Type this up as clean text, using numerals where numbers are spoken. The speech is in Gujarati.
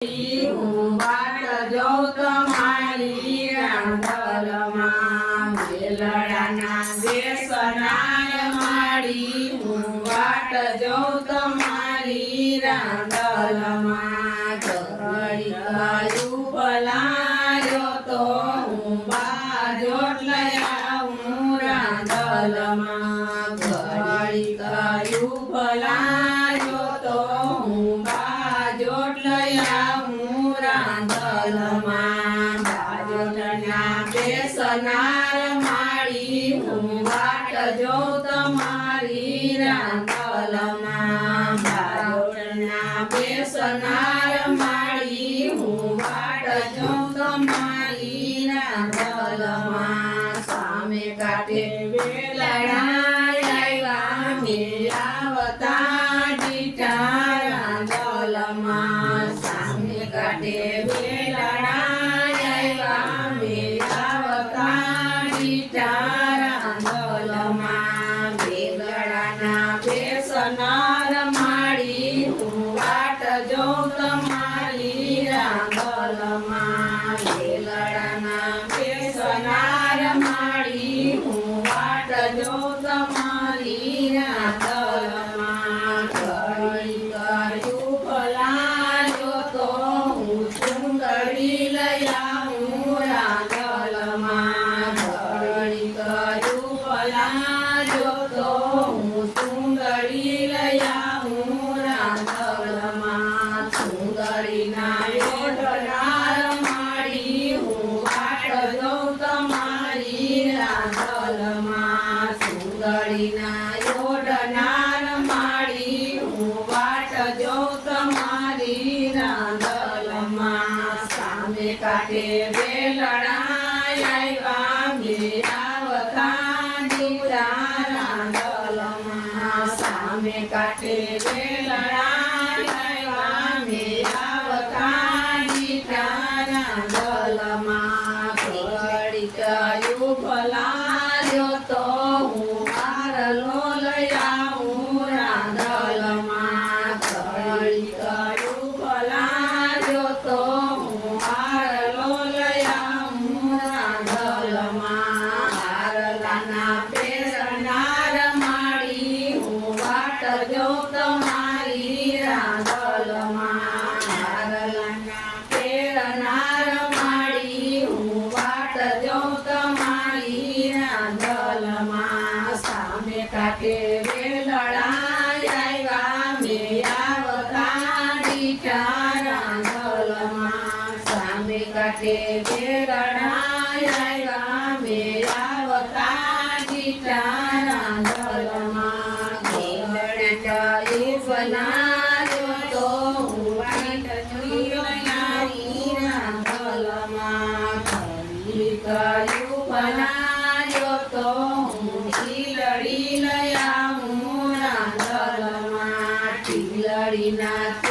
હું વાટ જોઉં તમારી રાંધલમાં વેલડાના બેસનાર માડી હું વાટ જોઉં તમારી રાંધલમાં ઘડી કાયું ભલાયો તો હું બાજોટ લઈ આવું રાંધલમાં ઘડી કાયું ભલાયો તો હું બાજોટ લઈ આવું રાંધલમાં બાજોટના બેસનાર માડી હું વાટ જોઉં તમારી રાંધલમાં બાજોટના બેસનાર માડી હું વાટ જોઉં તમારી રાંધલમાં સામે કાંઠે વેલડા આવ્યા મેળાવતા ડીઠા રાંધલમાં સામે કાંઠે વેલડા આવ્યા મેળાવતા ડીઠા રાંધલમાં વેલડાના બેસનાર માડી હું વાટ જોઉં તમારી રાંધલમાં વેલડાના બેસનાર માડી હું વાટ જોઉં તમારી રાંધલમાં ઘડી કાયું ભલાયો તો હું ચુંદડી લઈ આવું રાંધલમાં ઘડી કાયું ભલાયો તો હું ચુંદડી લઈ આવું રાંધલમાં ચુંદડીના યોઢનાર માડી હું વાટ જોઉં તમારી રાંધલમાં ચુંદડીના યોઢનાર માડી હું વાટ જોઉં તમારી રાંધલમાં સામે કાંઠે વેલડા આવ્યા મેળાવતા ડીઠા રાંધલમાં સામે કાંઠે વેલડા આવ્યા મેળાવતા ડીઠા રાંધલમાં ઘડી કાયું ભલાયો તો હું વારલો લઈ આવું રાંધલમાં ઘડી કાયું ભલાયો તો હું વારલો લઈ આવું રાંધલમાં હારલાના બેસનાર માડી હું વાટ જોઉં તમારી રાંધલમાં હારલાના બેસનાર માડી હું વાટ જોઉં તમારી રાંધલમાં સામે કાંઠે વેલડા આવ્યા મેળાવતા ડીઠા રાંધલમાં સામે કાંઠે વેલડા આવ્યા મેળાવતા ડીઠા રાંધલમાં વેલડા બનાવ્યો તો હું વાટ જોઉં રાંધલમાં ઘડી કાયું ભલાયો તો હું ટીલડી લઈ આવું રાંધલમાં ટીલડીના